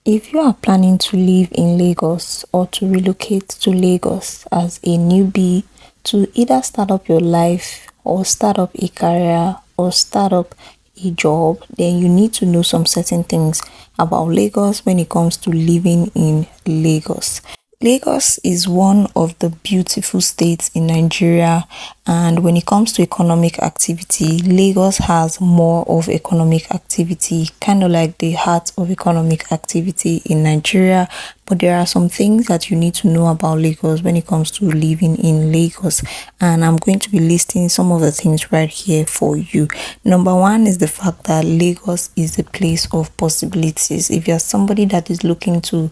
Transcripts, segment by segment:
If you are planning to live in Lagos or to relocate to Lagos as a newbie to either start up your life or start up a career or start up a job, then you need to know some certain things about Lagos when it comes to living in Lagos. Lagos is one of the beautiful states in Nigeria, and when it comes to economic activity, Lagos has more of economic activity, kind of like the heart of economic activity in Nigeria. But there are some things that you need to know about Lagos when it comes to living in Lagos, and I'm going to be listing some of the things right here for you. Number one is the fact that Lagos is a place of possibilities. If you're somebody that is looking to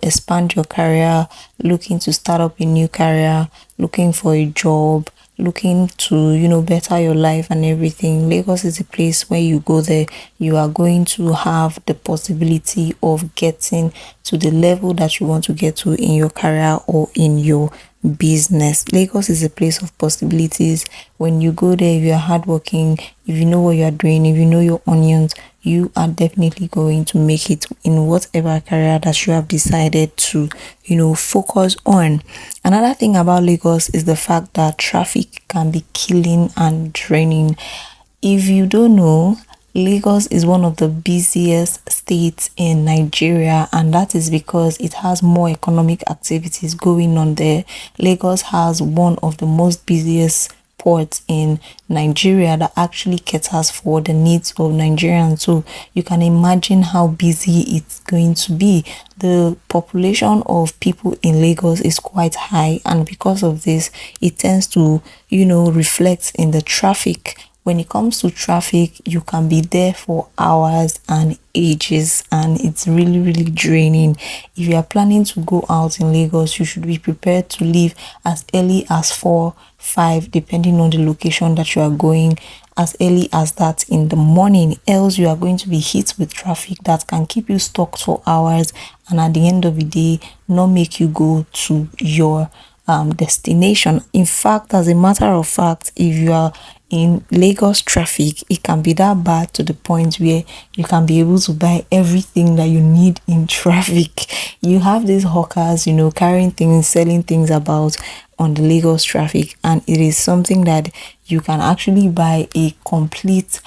expand your career, looking to start up a new career, looking for a job, looking to, better your life and everything, Lagos is a place where you go there, you are going to have the possibility of getting to the level that you want to get to in your career or in your business. Lagos is a place of possibilities. When you go there, if you're hardworking, if you know what you're doing, if you know your onions, you are definitely going to make it in whatever career that you have decided to, focus on. Another thing about Lagos is the fact that traffic can be killing and draining. If you don't know, Lagos is one of the busiest states in Nigeria, and that is because it has more economic activities going on there. Lagos has one of the most busiest ports in Nigeria that actually caters for the needs of Nigerians. So you can imagine how busy it's going to be. The population of people in Lagos is quite high, and because of this, it tends to, reflect in the traffic. When it comes to traffic, you can be there for hours and ages, and it's really, really draining. If you are planning to go out in Lagos, you should be prepared to leave as early as 4, 5, depending on the location that you are going, as early as that in the morning, else you are going to be hit with traffic that can keep you stuck for hours, and at the end of the day, not make you go to your destination. In fact, as a matter of fact, if you are in Lagos traffic, it can be that bad to the point where you can be able to buy everything that you need in traffic. You have these hawkers, carrying things, selling things about on the Lagos traffic, and it is something that you can actually buy a complete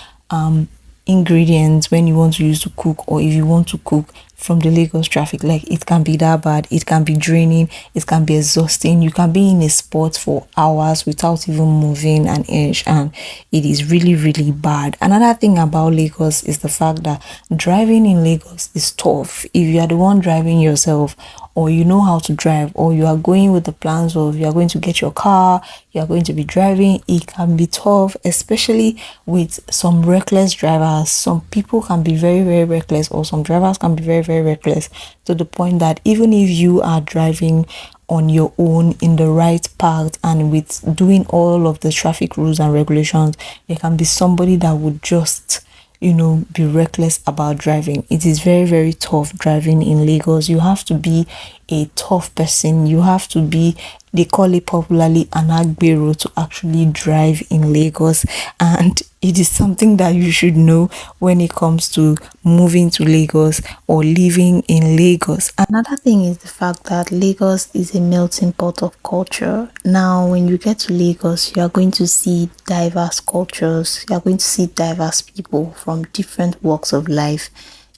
ingredients when you want to use to cook, or if you want to cook from the Lagos traffic. Like, it can be that bad, it can be draining, it can be exhausting. You can be in a spot for hours without even moving an inch, and it is really, really bad. Another thing about Lagos is the fact that driving in Lagos is tough. If you are the one driving yourself, or you know how to drive, or you are going with the plans of you are going to get your car, you are going to be driving, it can be tough, especially with some reckless drivers. Some people can be very, very reckless, or some drivers can be very, very reckless, to the point that even if you are driving on your own in the right path and with doing all of the traffic rules and regulations, there can be somebody that would just be reckless about driving. It is very, very tough driving in Lagos. You have to be a tough person. You have to be, they call it popularly, an agbero, to actually drive in Lagos. And it is something that you should know when it comes to moving to Lagos or living in Lagos. Another thing is the fact that Lagos is a melting pot of culture. Now, when you get to Lagos, you are going to see diverse cultures. You are going to see diverse people from different walks of life.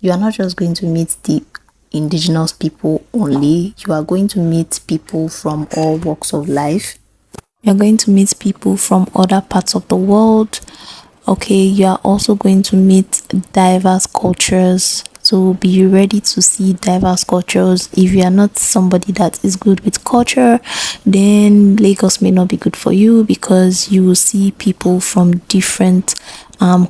You are not just going to meet the indigenous people only. You are going to meet people from all walks of life. You're going to meet people from other parts of the world. Okay, you are also going to meet diverse cultures. So be ready to see diverse cultures. If you are not somebody that is good with culture, then Lagos may not be good for you, because you will see people from different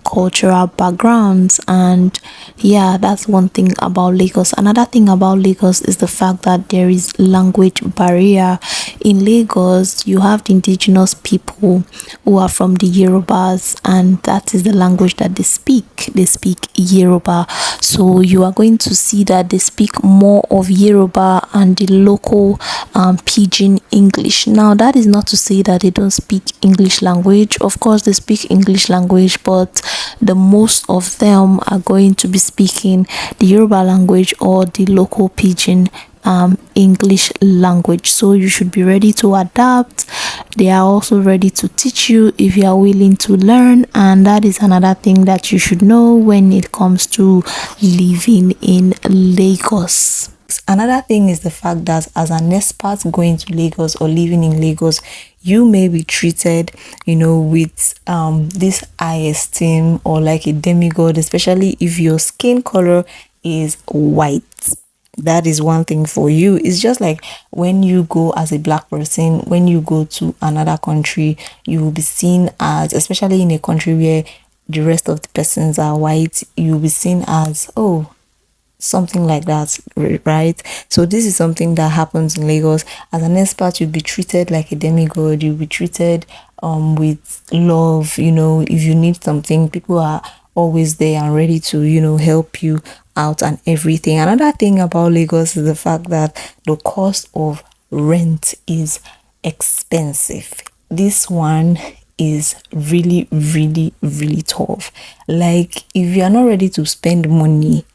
cultural backgrounds. And yeah, that's one thing about Lagos. Another thing about Lagos is the fact that there is language barrier. In Lagos, you have the indigenous people who are from the Yorubas, and that is the language that they speak. They speak Yoruba. So you are going to see that they speak more of Yoruba and the local pidgin English. Now, that is not to say that they don't speak English language. Of course, they speak English language, but but the most of them are going to be speaking the Yoruba language or the local pidgin English language. So you should be ready to adapt. They are also ready to teach you if you are willing to learn, and that is another thing that you should know when it comes to living in Lagos. Another thing is the fact that as an expat going to Lagos or living in Lagos, you may be treated, with this high esteem or like a demigod, especially if your skin color is white. That is one thing for you. It's just like when you go as a black person, when you go to another country, you will be seen as, especially in a country where the rest of the persons are white, you will be seen as, oh, something like that, right? So this is something that happens in Lagos. As an expat, you'll be treated like a demigod. You'll be treated with love. If you need something, people are always there and ready to help you out and everything. Another thing about Lagos is the fact that the cost of rent is expensive. This one is really, really, really tough. Like, if you are not ready to spend money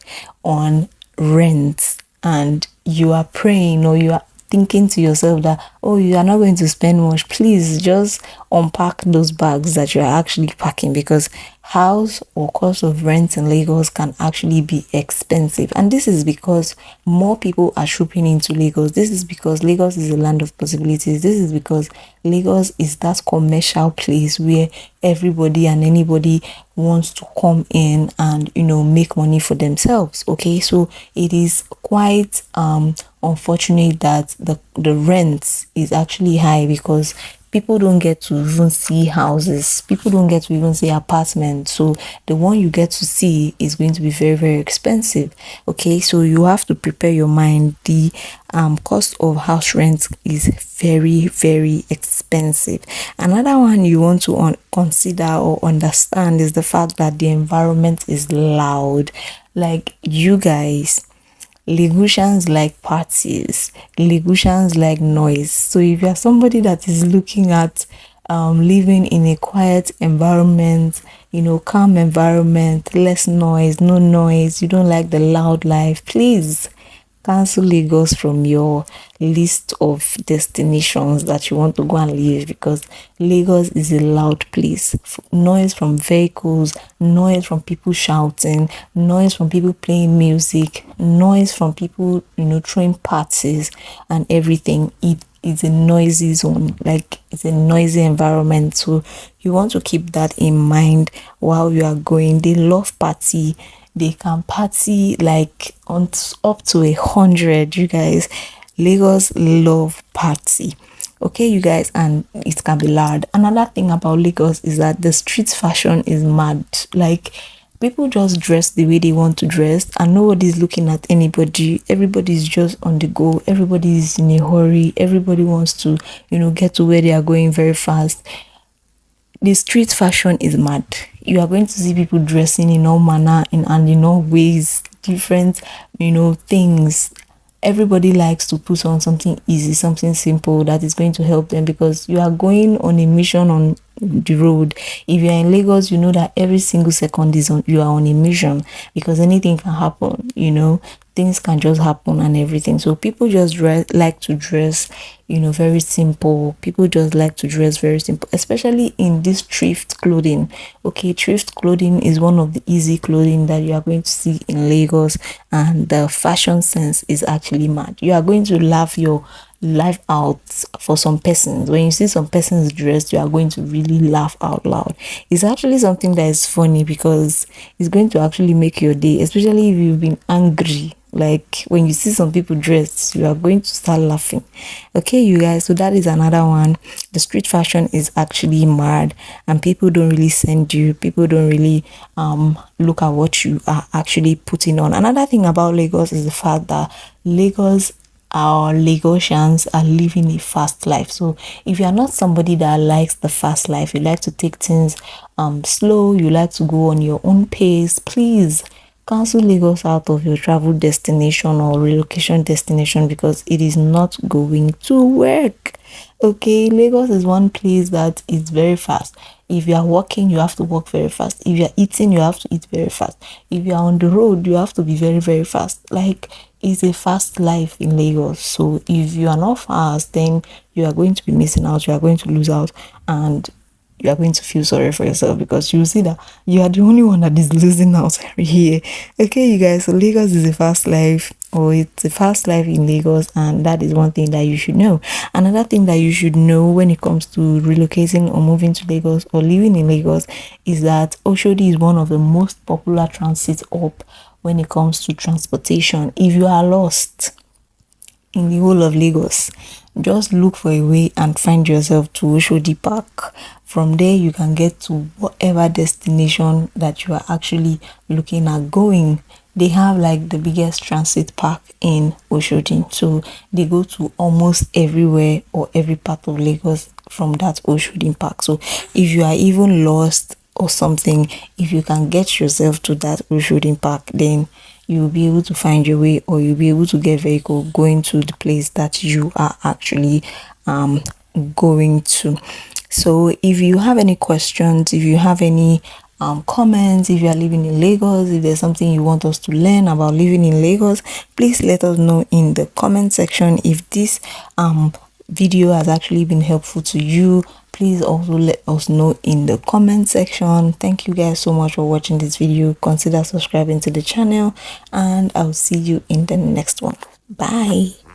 on rent and you are praying or you are thinking to yourself that, oh, you are not going to spend much, please just unpack those bags that you are actually packing, because house or cost of rent in Lagos can actually be expensive. And this is because more people are trooping into Lagos. This is because Lagos is a land of possibilities. This is because Lagos is that commercial place where everybody and anybody wants to come in and make money for themselves. Okay, so it is quite unfortunate that the rent is actually high, because people don't get to even see houses, people don't get to even see apartments, so the one you get to see is going to be very, very expensive. Okay, so you have to prepare your mind. The cost of house rent is very, very expensive. Another one you want to consider or understand is the fact that the environment is loud. Like, you guys, Lagosians like parties, Lagosians like noise. So if you are somebody that is looking at living in a quiet environment, calm environment, less noise, no noise, you don't like the loud life, please cancel Lagos from your list of destinations that you want to go and live, because Lagos is a loud place. Noise from vehicles, noise from people shouting, noise from people playing music, noise from people, throwing parties and everything. It is a noisy zone, like it's a noisy environment. So you want to keep that in mind while you are going. They love party. They can party like on up to 100. You guys, Lagos love party. Okay, you guys, and it can be loud. Another thing about Lagos is that the street fashion is mad. Like, people just dress the way they want to dress and nobody's looking at anybody. Everybody's just on the go. Everybody's in a hurry. Everybody wants to, get to where they are going very fast. The street fashion is mad. You are going to see people dressing in all manner and in all ways, different, things. Everybody likes to put on something easy, something simple that is going to help them, because you are going on a mission on the road. If you're in Lagos, you know that every single second you are on a mission, because anything can happen, things can just happen and everything. So people just like to dress, very simple. People just like to dress very simple, especially in this thrift clothing. Okay, thrift clothing is one of the easy clothing that you are going to see in Lagos, and the fashion sense is actually mad. You are going to laugh your life out for some persons. When you see some persons dressed, you are going to really laugh out loud. It's actually something that is funny, because it's going to actually make your day, especially if you've been angry. Like, when you see some people dressed, you are going to start laughing. Okay, you guys, so that is another one. The street fashion is actually mad, and people don't really send you, people don't really look at what you are actually putting on. Another thing about Lagos is the fact that our Lagosians are living a fast life. So if you are not somebody that likes the fast life, you like to take things slow, you like to go on your own pace, please cancel Lagos out of your travel destination or relocation destination because it is not going to work. Okay, Lagos is one place that is very fast. If you are walking, you have to walk very fast. If you are eating, you have to eat very fast. If you are on the road, you have to be very, very fast. Like, it's a fast life in Lagos. So if you are not fast, then you are going to be missing out. You are going to lose out, and you are going to feel sorry for yourself because you see that you are the only one that is losing out here. Okay, you guys, so Lagos is a fast life, or it's a fast life in Lagos, and that is one thing that you should know. Another thing that you should know when it comes to relocating or moving to Lagos or living in Lagos is that Oshodi is one of the most popular transit hub when it comes to transportation. If you are lost in the whole of Lagos, just look for a way and find yourself to Oshodi Park. From there, you can get to whatever destination that you are actually looking at going. They have like the biggest transit park in Oshodi, so they go to almost everywhere or every part of Lagos from that Oshodi Park. So if you are even lost or something, if you can get yourself to that Oshodi Park, then you'll be able to find your way, or you'll be able to get vehicle going to the place that you are actually going to. So if you have any questions, if you have any comments, if you are living in Lagos, if there's something you want us to learn about living in Lagos, please let us know in the comment section. If this video has actually been helpful to you, please also let us know in the comment section. Thank you guys so much for watching this video. Consider subscribing to the channel, and I'll see you in the next one. Bye.